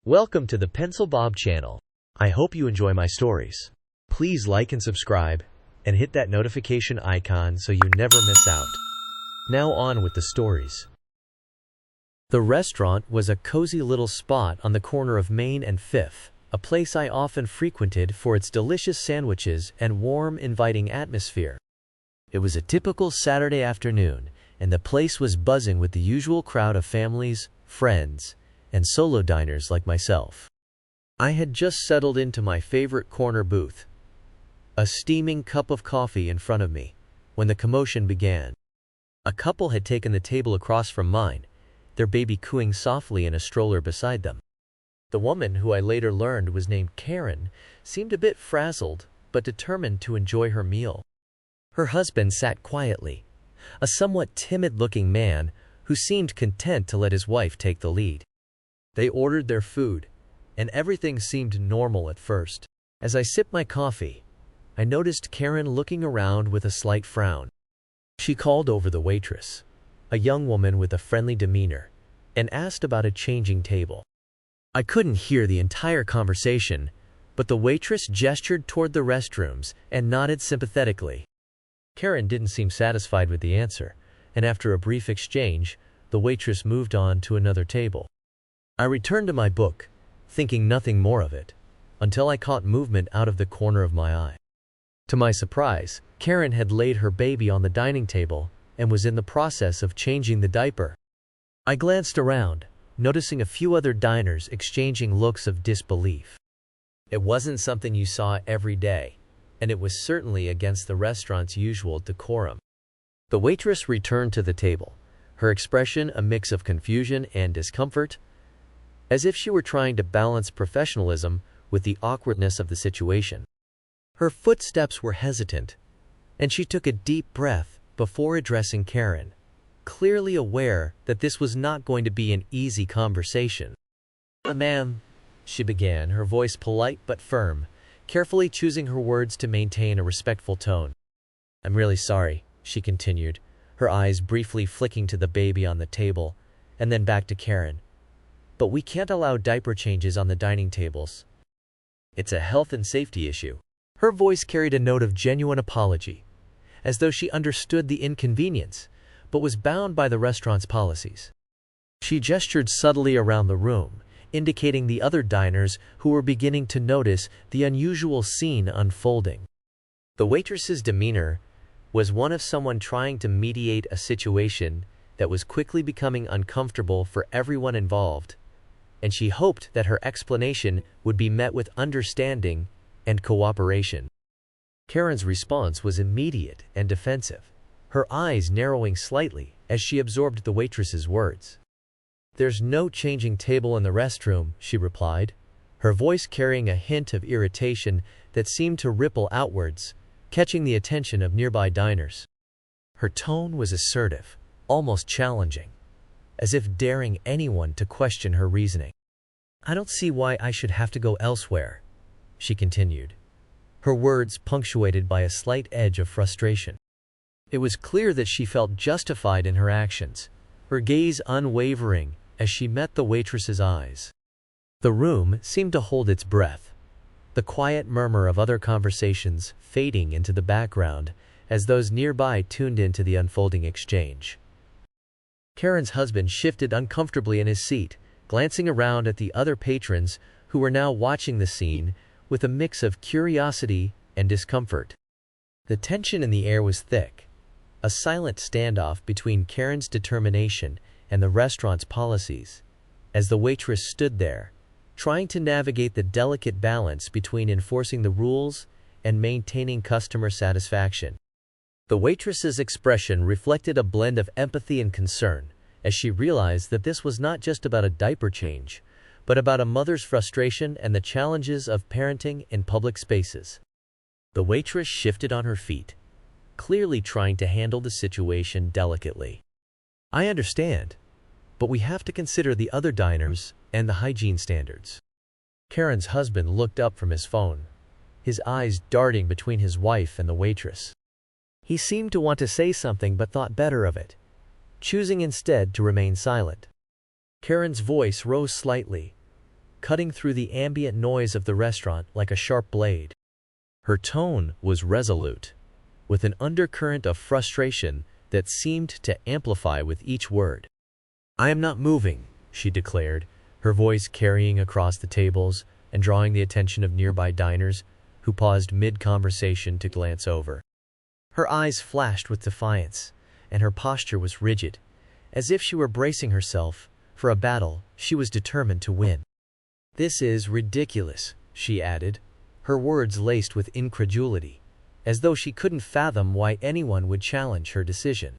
Welcome to the Pencil Bob channel. I hope you enjoy my stories. Please like and subscribe, and hit that notification icon so you never miss out. Now on with the stories. The restaurant was a cozy little spot on the corner of Main and Fifth, a place I often frequented for its delicious sandwiches and warm, inviting atmosphere. It was a typical Saturday afternoon, and the place was buzzing with the usual crowd of families, friends, and solo diners like myself. I had just settled into my favorite corner booth, a steaming cup of coffee in front of me, when the commotion began. A couple had taken the table across from mine, their baby cooing softly in a stroller beside them. The woman, who I later learned was named Karen, seemed a bit frazzled, but determined to enjoy her meal. Her husband sat quietly, a somewhat timid-looking man who seemed content to let his wife take the lead. They ordered their food, and everything seemed normal at first. As I sipped my coffee, I noticed Karen looking around with a slight frown. She called over the waitress, a young woman with a friendly demeanor, and asked about a changing table. I couldn't hear the entire conversation, but the waitress gestured toward the restrooms and nodded sympathetically. Karen didn't seem satisfied with the answer, and after a brief exchange, the waitress moved on to another table. I returned to my book, thinking nothing more of it, until I caught movement out of the corner of my eye. To my surprise, Karen had laid her baby on the dining table and was in the process of changing the diaper. I glanced around, noticing a few other diners exchanging looks of disbelief. It wasn't something you saw every day, and it was certainly against the restaurant's usual decorum. The waitress returned to the table, her expression a mix of confusion and discomfort, as if she were trying to balance professionalism with the awkwardness of the situation. Her footsteps were hesitant, and she took a deep breath before addressing Karen, clearly aware that this was not going to be an easy conversation. "Ma'am," she began, her voice polite but firm, carefully choosing her words to maintain a respectful tone. "I'm really sorry," she continued, her eyes briefly flicking to the baby on the table, and then back to Karen. "But we can't allow diaper changes on the dining tables. It's a health and safety issue." Her voice carried a note of genuine apology, as though she understood the inconvenience, but was bound by the restaurant's policies. She gestured subtly around the room, indicating the other diners who were beginning to notice the unusual scene unfolding. The waitress's demeanor was one of someone trying to mediate a situation that was quickly becoming uncomfortable for everyone involved, and she hoped that her explanation would be met with understanding and cooperation. Karen's response was immediate and defensive, her eyes narrowing slightly as she absorbed the waitress's words. "There's no changing table in the restroom," she replied, her voice carrying a hint of irritation that seemed to ripple outwards, catching the attention of nearby diners. Her tone was assertive, almost challenging, as if daring anyone to question her reasoning. "I don't see why I should have to go elsewhere," she continued, her words punctuated by a slight edge of frustration. It was clear that she felt justified in her actions, her gaze unwavering as she met the waitress's eyes. The room seemed to hold its breath, the quiet murmur of other conversations fading into the background as those nearby tuned into the unfolding exchange. Karen's husband shifted uncomfortably in his seat, glancing around at the other patrons who were now watching the scene with a mix of curiosity and discomfort. The tension in the air was thick, a silent standoff between Karen's determination and the restaurant's policies, as the waitress stood there, trying to navigate the delicate balance between enforcing the rules and maintaining customer satisfaction. The waitress's expression reflected a blend of empathy and concern, as she realized that this was not just about a diaper change, but about a mother's frustration and the challenges of parenting in public spaces. The waitress shifted on her feet, clearly trying to handle the situation delicately. "I understand, but we have to consider the other diners and the hygiene standards." Karen's husband looked up from his phone, his eyes darting between his wife and the waitress. He seemed to want to say something but thought better of it, choosing instead to remain silent. Karen's voice rose slightly, cutting through the ambient noise of the restaurant like a sharp blade. Her tone was resolute, with an undercurrent of frustration that seemed to amplify with each word. "I am not moving," she declared, her voice carrying across the tables and drawing the attention of nearby diners who paused mid-conversation to glance over. Her eyes flashed with defiance, and her posture was rigid, as if she were bracing herself for a battle she was determined to win. "This is ridiculous," she added, her words laced with incredulity, as though she couldn't fathom why anyone would challenge her decision.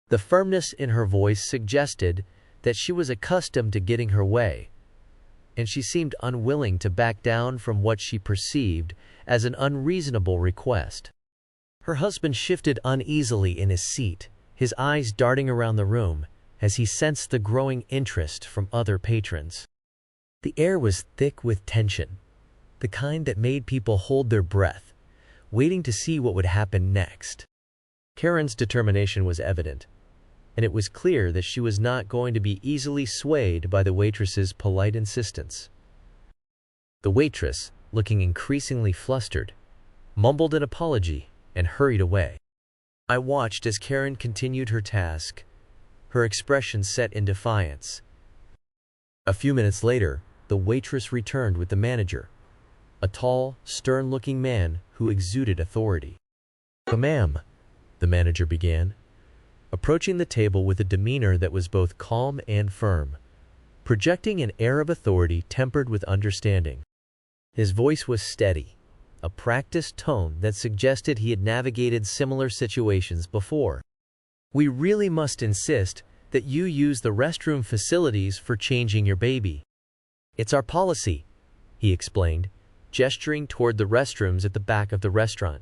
The firmness in her voice suggested that she was accustomed to getting her way, and she seemed unwilling to back down from what she perceived as an unreasonable request. Her husband shifted uneasily in his seat, his eyes darting around the room as he sensed the growing interest from other patrons. The air was thick with tension, the kind that made people hold their breath, waiting to see what would happen next. Karen's determination was evident, and it was clear that she was not going to be easily swayed by the waitress's polite insistence. The waitress, looking increasingly flustered, mumbled an apology and hurried away. I watched as Karen continued her task, her expression set in defiance. A few minutes later, the waitress returned with the manager, a tall, stern-looking man who exuded authority. "Ma'am," the manager began, approaching the table with a demeanor that was both calm and firm, projecting an air of authority tempered with understanding. His voice was steady, a practiced tone that suggested he had navigated similar situations before. "We really must insist that you use the restroom facilities for changing your baby. It's our policy," he explained, gesturing toward the restrooms at the back of the restaurant.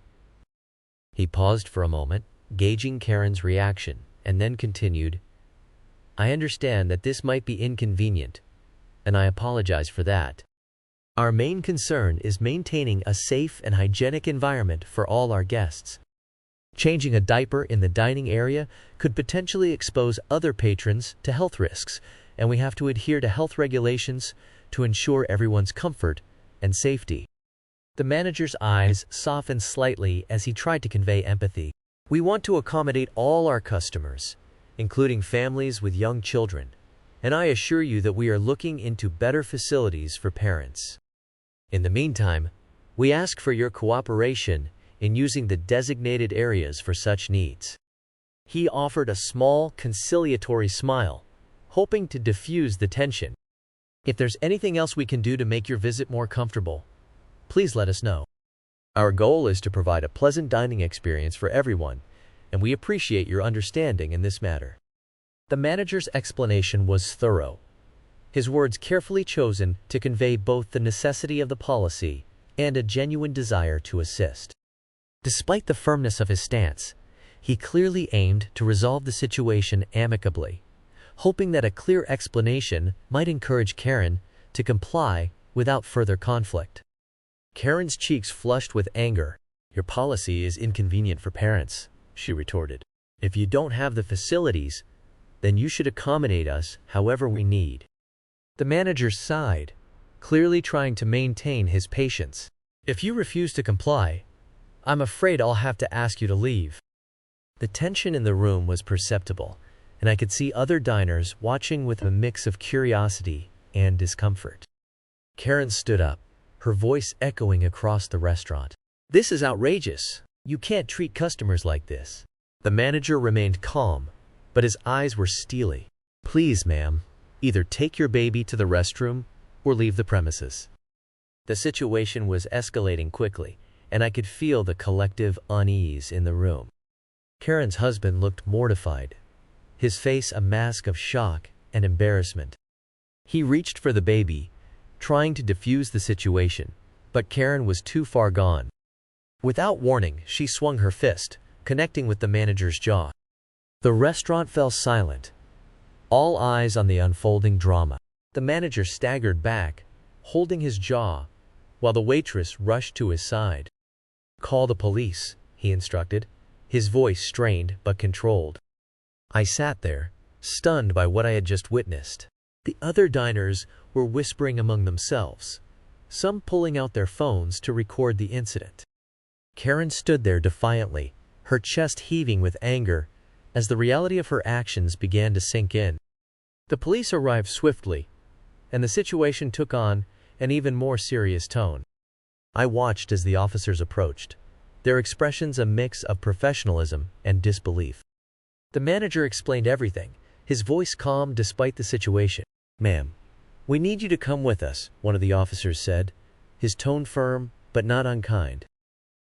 He paused for a moment, gauging Karen's reaction, and then continued, "I understand that this might be inconvenient, and I apologize for that. Our main concern is maintaining a safe and hygienic environment for all our guests. Changing a diaper in the dining area could potentially expose other patrons to health risks, and we have to adhere to health regulations to ensure everyone's comfort and safety." The manager's eyes softened slightly as he tried to convey empathy. "We want to accommodate all our customers, including families with young children, and I assure you that we are looking into better facilities for parents. In the meantime, we ask for your cooperation in using the designated areas for such needs." He offered a small, conciliatory smile, hoping to diffuse the tension. "If there's anything else we can do to make your visit more comfortable, please let us know. Our goal is to provide a pleasant dining experience for everyone, and we appreciate your understanding in this matter." The manager's explanation was thorough, his words carefully chosen to convey both the necessity of the policy and a genuine desire to assist. Despite the firmness of his stance, he clearly aimed to resolve the situation amicably, hoping that a clear explanation might encourage Karen to comply without further conflict. Karen's cheeks flushed with anger. "Your policy is inconvenient for parents," she retorted. "If you don't have the facilities, then you should accommodate us however we need." The manager sighed, clearly trying to maintain his patience. "If you refuse to comply, I'm afraid I'll have to ask you to leave." The tension in the room was perceptible, and I could see other diners watching with a mix of curiosity and discomfort. Karen stood up, her voice echoing across the restaurant. "This is outrageous. You can't treat customers like this." The manager remained calm, but his eyes were steely. "Please, ma'am, either take your baby to the restroom or leave the premises." The situation was escalating quickly, and I could feel the collective unease in the room. Karen's husband looked mortified, his face a mask of shock and embarrassment. He reached for the baby, trying to defuse the situation, but Karen was too far gone. Without warning, she swung her fist, connecting with the manager's jaw. The restaurant fell silent, all eyes on the unfolding drama. The manager staggered back, holding his jaw, while the waitress rushed to his side. "Call the police," he instructed, his voice strained but controlled. I sat there, stunned by what I had just witnessed. The other diners were whispering among themselves, some pulling out their phones to record the incident. Karen stood there defiantly, her chest heaving with anger, as the reality of her actions began to sink in. The police arrived swiftly, and the situation took on an even more serious tone. I watched as the officers approached, their expressions a mix of professionalism and disbelief. The manager explained everything, his voice calm despite the situation. "Ma'am, we need you to come with us," one of the officers said, his tone firm but not unkind.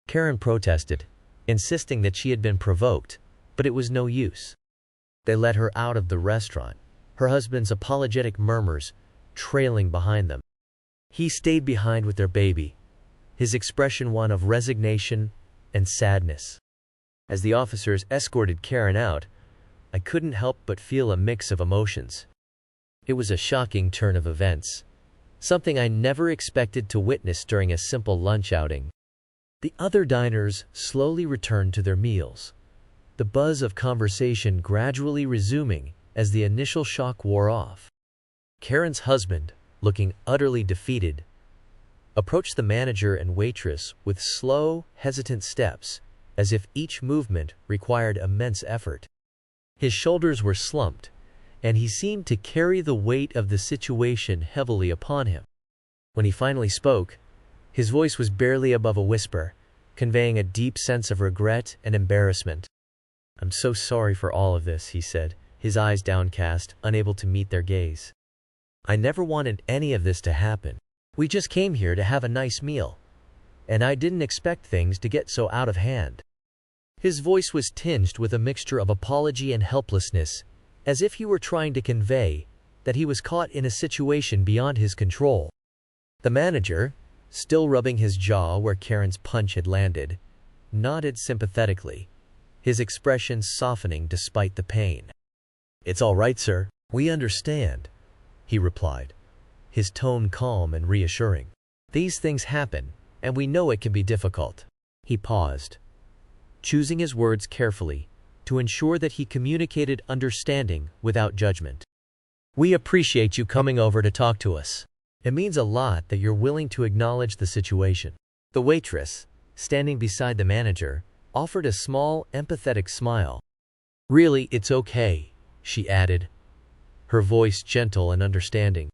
Karen protested, insisting that she had been provoked, but it was no use. They led her out of the restaurant, her husband's apologetic murmurs trailing behind them. He stayed behind with their baby, his expression one of resignation and sadness. As the officers escorted Karen out, I couldn't help but feel a mix of emotions. It was a shocking turn of events, something I never expected to witness during a simple lunch outing. The other diners slowly returned to their meals, the buzz of conversation gradually resuming as the initial shock wore off. Karen's husband, looking utterly defeated, approached the manager and waitress with slow, hesitant steps, as if each movement required immense effort. His shoulders were slumped, and he seemed to carry the weight of the situation heavily upon him. When he finally spoke, his voice was barely above a whisper, conveying a deep sense of regret and embarrassment. "I'm so sorry for all of this," he said, his eyes downcast, unable to meet their gaze. "I never wanted any of this to happen. We just came here to have a nice meal, and I didn't expect things to get so out of hand." His voice was tinged with a mixture of apology and helplessness, as if he were trying to convey that he was caught in a situation beyond his control. The manager, still rubbing his jaw where Karen's punch had landed, nodded sympathetically, his expression softening despite the pain. "It's all right, sir. We understand," he replied, his tone calm and reassuring. "These things happen, and we know it can be difficult." He paused, choosing his words carefully to ensure that he communicated understanding without judgment. "We appreciate you coming over to talk to us. It means a lot that you're willing to acknowledge the situation." The waitress, standing beside the manager, offered a small, empathetic smile. "Really, it's okay," she added, her voice gentle and understanding.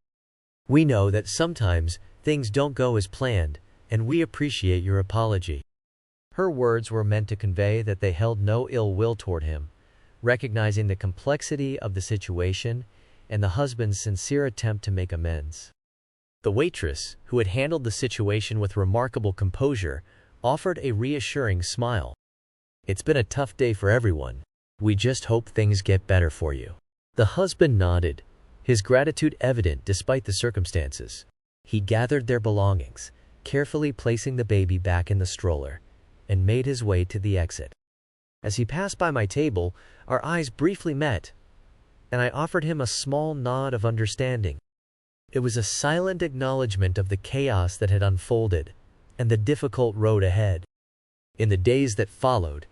"We know that sometimes things don't go as planned, and we appreciate your apology." Her words were meant to convey that they held no ill will toward him, recognizing the complexity of the situation and the husband's sincere attempt to make amends. The waitress, who had handled the situation with remarkable composure, offered a reassuring smile. "It's been a tough day for everyone. We just hope things get better for you." The husband nodded, his gratitude evident despite the circumstances. He gathered their belongings, carefully placing the baby back in the stroller, and made his way to the exit. As he passed by my table, our eyes briefly met, and I offered him a small nod of understanding. It was a silent acknowledgement of the chaos that had unfolded and the difficult road ahead. In the days that followed,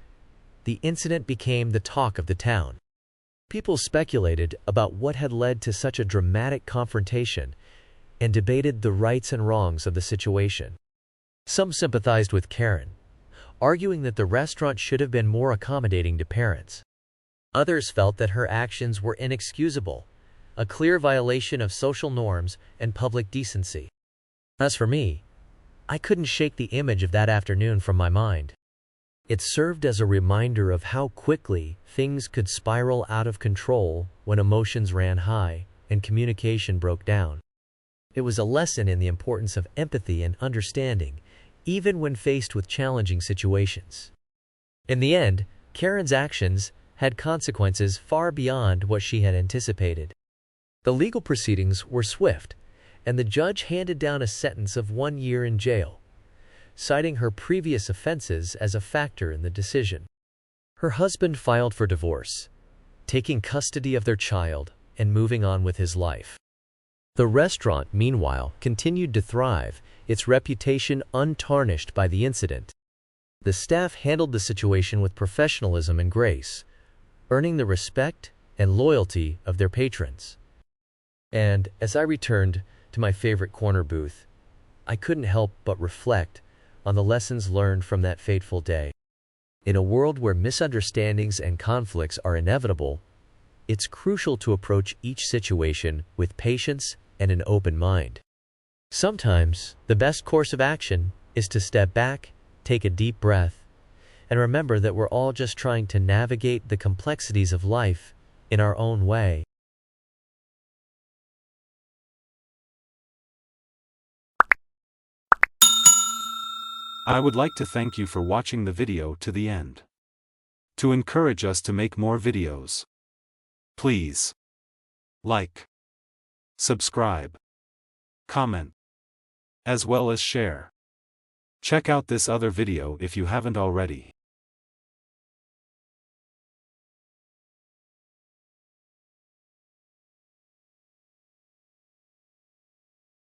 the incident became the talk of the town. People speculated about what had led to such a dramatic confrontation and debated the rights and wrongs of the situation. Some sympathized with Karen, arguing that the restaurant should have been more accommodating to parents. Others felt that her actions were inexcusable, a clear violation of social norms and public decency. As for me, I couldn't shake the image of that afternoon from my mind. It served as a reminder of how quickly things could spiral out of control when emotions ran high and communication broke down. It was a lesson in the importance of empathy and understanding, even when faced with challenging situations. In the end, Karen's actions had consequences far beyond what she had anticipated. The legal proceedings were swift, and the judge handed down a sentence of 1 year in jail, citing her previous offenses as a factor in the decision. Her husband filed for divorce, taking custody of their child and moving on with his life. The restaurant, meanwhile, continued to thrive, its reputation untarnished by the incident. The staff handled the situation with professionalism and grace, earning the respect and loyalty of their patrons. And as I returned to my favorite corner booth, I couldn't help but reflect on the lessons learned from that fateful day. In a world where misunderstandings and conflicts are inevitable, it's crucial to approach each situation with patience and an open mind. Sometimes, the best course of action is to step back, take a deep breath, and remember that we're all just trying to navigate the complexities of life in our own way. I would like to thank you for watching the video to the end. To encourage us to make more videos, please like, subscribe, comment, as well as share. Check out this other video if you haven't already.